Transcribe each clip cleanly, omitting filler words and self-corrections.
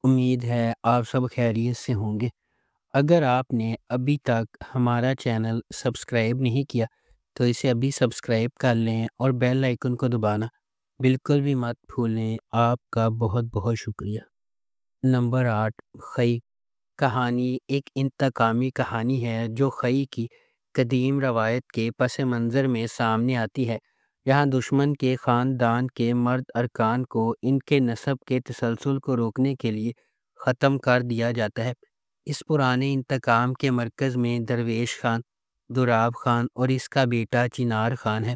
امید ہے آپ سب خیریت سے ہوں گے۔ اگر آپ نے ابھی تک ہمارا چینل سبسکرائب نہیں کیا تو اسے ابھی سبسکرائب کر لیں اور بیل آئیکن کو دبانا بالکل بھی مت بھولیں۔ آپ کا بہت بہت شکریہ۔ نمبر 8، خی کہانی ایک انتقامی کہانی ہے جو خی کی قدیم روایت کے پس منظر میں سامنے آتی ہے، جہاں دشمن کے خاندان کے مرد ارکان کو ان کے نسب کے تسلسل کو روکنے کے لیے ختم کر دیا جاتا ہے۔ اس پرانے انتقام کے مرکز میں درویش خان، دوراب خان اور اس کا بیٹا چنار خان ہے۔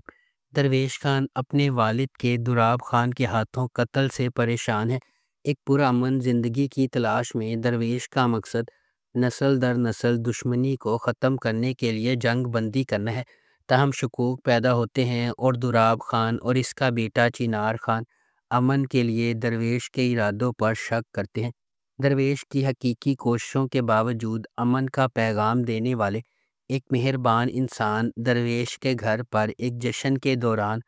درویش خان اپنے والد کے دوراب خان کے ہاتھوں قتل سے پریشان ہے۔ ایک پرامن زندگی کی تلاش میں درویش کا مقصد نسل در نسل دشمنی کو ختم کرنے کے لیے جنگ بندی کرنا ہے۔ تاہم شکوک پیدا ہوتے ہیں اور دوراب خان اور اس کا بیٹا چنار خان امن کے لیے درویش کے ارادوں پر شک کرتے ہیں۔ درویش کی حقیقی کوششوں کے باوجود امن کا پیغام دینے والے ایک مہربان انسان درویش کے گھر پر ایک جشن کے دوران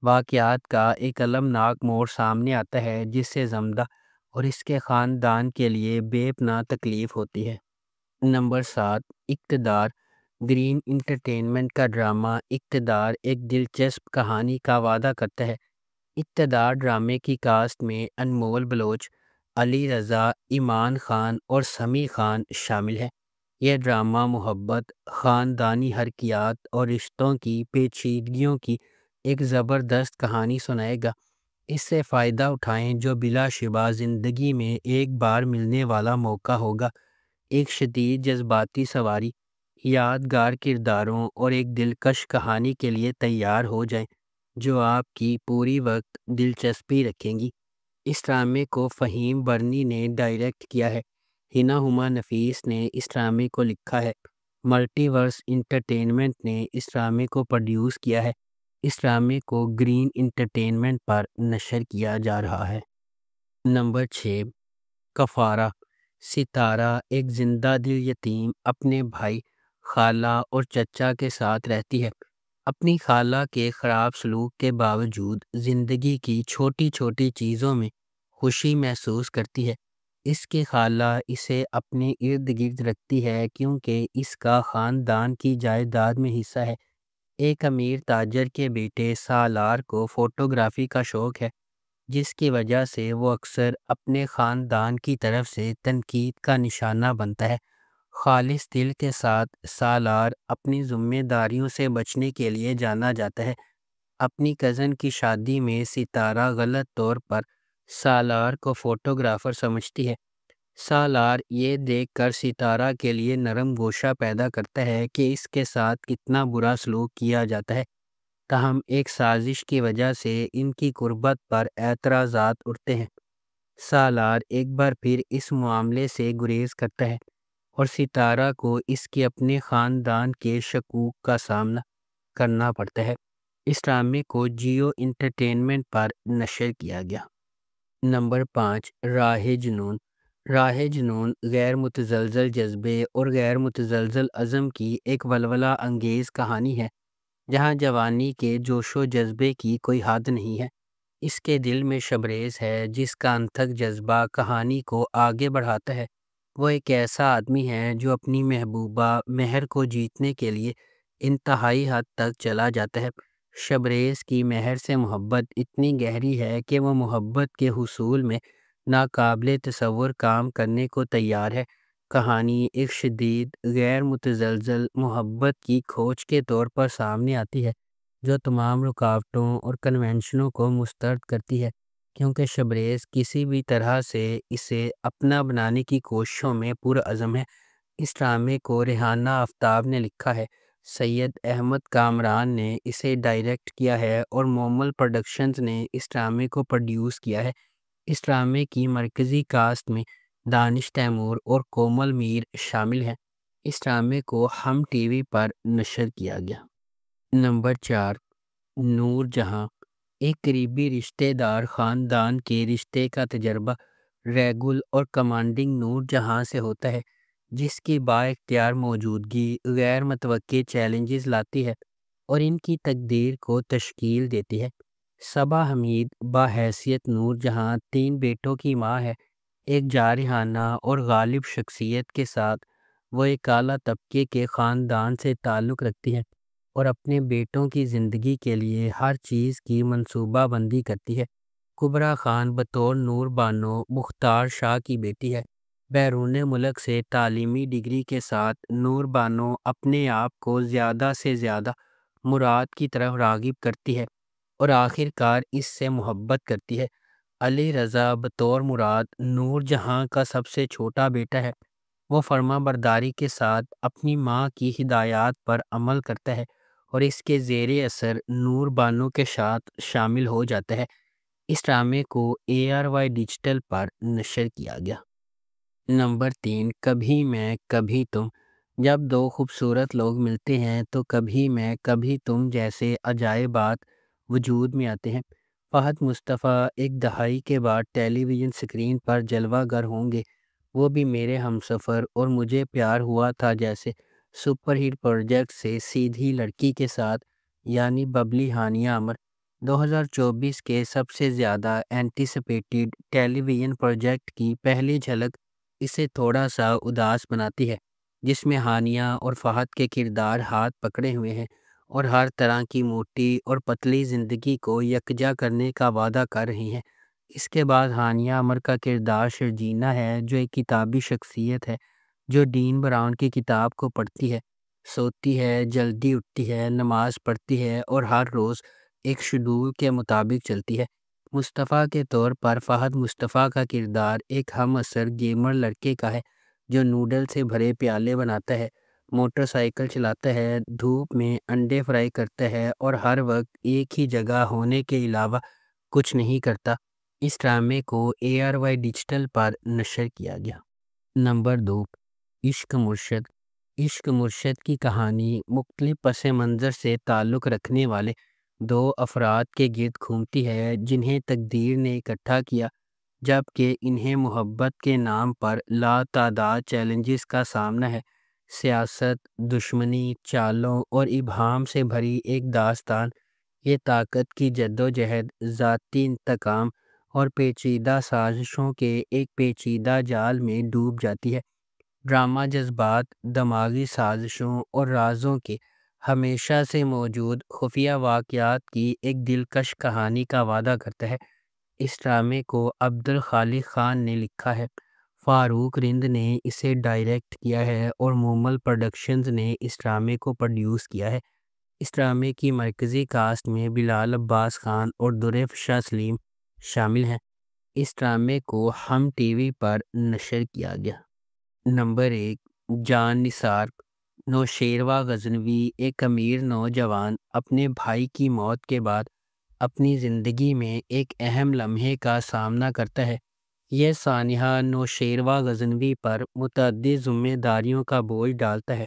واقعات کا ایک المناک موڑ سامنے آتا ہے جس سے زمدہ اور اس کے خاندان کے لیے بے پناہ تکلیف ہوتی ہے۔ نمبر 7، اقتدار گرین انٹرٹینمنٹ کا ڈرامہ اقتدار ایک دلچسپ کہانی کا وعدہ کرتا ہے۔ اقتدار ڈرامے کی کاسٹ میں انمول بلوچ، علی رضا، ایمان خان اور سمیع خان شامل ہیں۔ یہ ڈرامہ محبت، خاندانی حرکیات اور رشتوں کی پیچیدگیوں کی ایک زبردست کہانی سنائے گا۔ اس سے فائدہ اٹھائیں جو بلا شبہ زندگی میں ایک بار ملنے والا موقع ہوگا۔ ایک شدید جذباتی سواری، یادگار کرداروں اور ایک دلکش کہانی کے لیے تیار ہو جائیں جو آپ کی پوری وقت دلچسپی رکھیں گی۔ اس ڈرامے کو فہیم برنی نے ڈائریکٹ کیا ہے۔ ہنا ہما نفیس نے اس ڈرامے کو لکھا ہے۔ ملٹی ورس انٹرٹینمنٹ نے اس ڈرامے کو پروڈیوس کیا ہے۔ اس ڈرامے کو گرین انٹرٹینمنٹ پر نشر کیا جا رہا ہے۔ نمبر 6، کفارہ ستارہ ایک زندہ دل یتیم اپنے بھائی، خالہ اور چچا کے ساتھ رہتی ہے۔ اپنی خالہ کے خراب سلوک کے باوجود زندگی کی چھوٹی چھوٹی چیزوں میں خوشی محسوس کرتی ہے۔ اس کی خالہ اسے اپنے ارد گرد رکھتی ہے کیونکہ اس کا خاندان کی جائیداد میں حصہ ہے۔ ایک امیر تاجر کے بیٹے سالار کو فوٹوگرافی کا شوق ہے، جس کی وجہ سے وہ اکثر اپنے خاندان کی طرف سے تنقید کا نشانہ بنتا ہے۔ خالص دل کے ساتھ سالار اپنی ذمہ داریوں سے بچنے کے لیے جانا جاتا ہے۔ اپنی کزن کی شادی میں ستارہ غلط طور پر سالار کو فوٹوگرافر سمجھتی ہے۔ سالار یہ دیکھ کر ستارہ کے لیے نرم گوشہ پیدا کرتا ہے کہ اس کے ساتھ کتنا برا سلوک کیا جاتا ہے۔ تاہم ایک سازش کی وجہ سے ان کی قربت پر اعتراضات اٹھتے ہیں۔ سالار ایک بار پھر اس معاملے سے گریز کرتا ہے اور ستارہ کو اس کے اپنے خاندان کے شکوک کا سامنا کرنا پڑتا ہے۔ اس ڈرامے کو جیو انٹرٹینمنٹ پر نشر کیا گیا۔ نمبر 5، راہ جنون راہ جنون غیر متزلزل جذبے اور غیر متزلزل عزم کی ایک ولولہ انگیز کہانی ہے جہاں جوانی کے جوش و جذبے کی کوئی حد نہیں ہے۔ اس کے دل میں شبریز ہے جس کا انتھک جذبہ کہانی کو آگے بڑھاتا ہے۔ وہ ایک ایسا آدمی ہے جو اپنی محبوبہ مہر کو جیتنے کے لیے انتہائی حد تک چلا جاتا ہے۔ شبریز کی مہر سے محبت اتنی گہری ہے کہ وہ محبت کے حصول میں ناقابل تصور کام کرنے کو تیار ہے۔ کہانی ایک شدید غیر متزلزل محبت کی کھوج کے طور پر سامنے آتی ہے جو تمام رکاوٹوں اور کنونشنوں کو مسترد کرتی ہے، کیونکہ شبریز کسی بھی طرح سے اسے اپنا بنانے کی کوششوں میں پرعزم ہے۔ اس ڈرامے کو ریحانہ آفتاب نے لکھا ہے، سید احمد کامران نے اسے ڈائریکٹ کیا ہے اور مومل پروڈکشنز نے اس ڈرامے کو پروڈیوس کیا ہے۔ اس ڈرامے کی مرکزی کاسٹ میں دانش تیمور اور کومل میر شامل ہیں۔ اس ڈرامے کو ہم ٹی وی پر نشر کیا گیا۔ نمبر 4، نور جہاں ایک قریبی رشتہ دار خاندان کے رشتے کا تجربہ ریگل اور کمانڈنگ نور جہاں سے ہوتا ہے، جس کی با اختیار موجودگی غیر متوقع چیلنجز لاتی ہے اور ان کی تقدیر کو تشکیل دیتی ہے۔ صبا حمید بحیثیت نور جہاں 3 بیٹوں کی ماں ہے۔ ایک جارحانہ اور غالب شخصیت کے ساتھ وہ ایک اعلیٰ طبقے کے خاندان سے تعلق رکھتی ہے اور اپنے بیٹوں کی زندگی کے لیے ہر چیز کی منصوبہ بندی کرتی ہے۔ کبریٰ خان بطور نور بانو مختار شاہ کی بیٹی ہے۔ بیرون ملک سے تعلیمی ڈگری کے ساتھ نور بانو اپنے آپ کو زیادہ سے زیادہ مراد کی طرف راغب کرتی ہے اور آخر کار اس سے محبت کرتی ہے۔ علی رضا بطور مراد نور جہاں کا سب سے چھوٹا بیٹا ہے، وہ فرما برداری کے ساتھ اپنی ماں کی ہدایات پر عمل کرتا ہے اور اس کے زیر اثر نور بانو کے ساتھ شامل ہو جاتا ہے۔ اس ڈرامے کو ARY ڈیجیٹل پر نشر کیا گیا۔ نمبر 3، کبھی میں کبھی تم۔ جب دو خوبصورت لوگ ملتے ہیں تو کبھی میں کبھی تم جیسے عجائبات وجود میں آتے ہیں۔ فہد مصطفیٰ ایک دہائی کے بعد ٹیلی ویژن اسکرین پر جلوہ گر ہوں گے، وہ بھی میرے ہمسفر اور مجھے پیار ہوا تھا جیسے سپر ہٹ پروجیکٹ سے سیدھی لڑکی کے ساتھ، یعنی ببلی ہانیہ عمر۔ 2024 کے سب سے زیادہ اینٹیسپیٹڈ ٹیلی ویژن پروجیکٹ کی پہلی جھلک اسے تھوڑا سا اداس بناتی ہے، جس میں ہانیہ اور فہد کے کردار ہاتھ پکڑے ہوئے ہیں اور ہر طرح کی موٹی اور پتلی زندگی کو یکجا کرنے کا وعدہ کر رہی ہیں۔ اس کے بعد ہانیہ عمر کا کردار شرجینا ہے، جو ایک کتابی شخصیت ہے جو ڈین براؤن کی کتاب کو پڑھتی ہے، سوتی ہے، جلدی اٹھتی ہے، نماز پڑھتی ہے اور ہر روز ایک شیڈول کے مطابق چلتی ہے۔ مصطفیٰ کے طور پر فہد مصطفیٰ کا کردار ایک ہم عصر گیمر لڑکے کا ہے جو نوڈل سے بھرے پیالے بناتا ہے، موٹر سائیکل چلاتا ہے، دھوپ میں انڈے فرائی کرتا ہے اور ہر وقت ایک ہی جگہ ہونے کے علاوہ کچھ نہیں کرتا۔ اس ڈرامے کو ARY ڈیجیٹل پر نشر کیا گیا۔ نمبر 2، عشق مرشد۔ عشق مرشد کی کہانی مختلف پس منظر سے تعلق رکھنے والے دو افراد کے گرد گھومتی ہے جنہیں تقدیر نے اکٹھا کیا، جبکہ انہیں محبت کے نام پر لاتعداد چیلنجز کا سامنا ہے۔ سیاست، دشمنی، چالوں اور ابہام سے بھری ایک داستان، یہ طاقت کی جدوجہد، ذاتی انتقام اور پیچیدہ سازشوں کے ایک پیچیدہ جال میں ڈوب جاتی ہے۔ ڈرامہ جذبات، دماغی سازشوں اور رازوں کے ہمیشہ سے موجود خفیہ واقعات کی ایک دلکش کہانی کا وعدہ کرتا ہے۔ اس ڈرامے کو عبدالخالق خان نے لکھا ہے، فاروق رند نے اسے ڈائریکٹ کیا ہے اور مومل پروڈکشنز نے اس ڈرامے کو پروڈیوس کیا ہے۔ اس ڈرامے کی مرکزی کاسٹ میں بلال عباس خان اور درافشاں سلیم شامل ہیں۔ اس ڈرامے کو ہم ٹی وی پر نشر کیا گیا۔ نمبر 1، جان نثار۔ نوشیروہ غزنوی ایک امیر نوجوان اپنے بھائی کی موت کے بعد اپنی زندگی میں ایک اہم لمحے کا سامنا کرتا ہے۔ یہ سانحہ نوشیروہ غزنوی پر متعدد ذمہ داریوں کا بوجھ ڈالتا ہے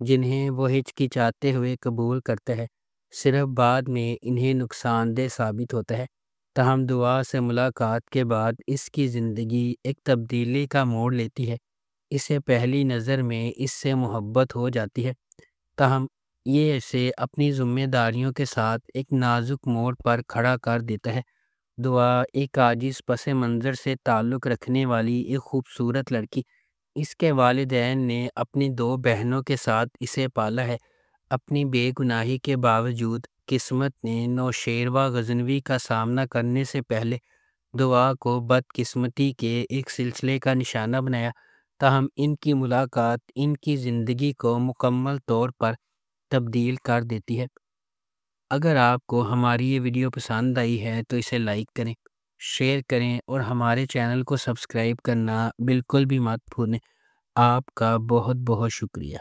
جنہیں وہ ہچکچاتے ہوئے قبول کرتا ہے، صرف بعد میں انہیں نقصان دہ ثابت ہوتا ہے۔ تاہم دعا سے ملاقات کے بعد اس کی زندگی ایک تبدیلی کا موڑ لیتی ہے۔ اسے پہلی نظر میں اس سے محبت ہو جاتی ہے، تاہم یہ اسے اپنی ذمہ داریوں کے ساتھ ایک نازک موڑ پر کھڑا کر دیتا ہے۔ دعا ایک عاجز پس منظر سے تعلق رکھنے والی ایک خوبصورت لڑکی، اس کے والدین نے اپنی دو بہنوں کے ساتھ اسے پالا ہے۔ اپنی بے گناہی کے باوجود قسمت نے نوشیروہ غزنوی کا سامنا کرنے سے پہلے دعا کو بدقسمتی کے ایک سلسلے کا نشانہ بنایا، تاہم ان کی ملاقات ان کی زندگی کو مکمل طور پر تبدیل کر دیتی ہے۔ اگر آپ کو ہماری یہ ویڈیو پسند آئی ہے تو اسے لائک کریں، شیئر کریں اور ہمارے چینل کو سبسکرائب کرنا بالکل بھی مت بھولیں۔ آپ کا بہت بہت شکریہ۔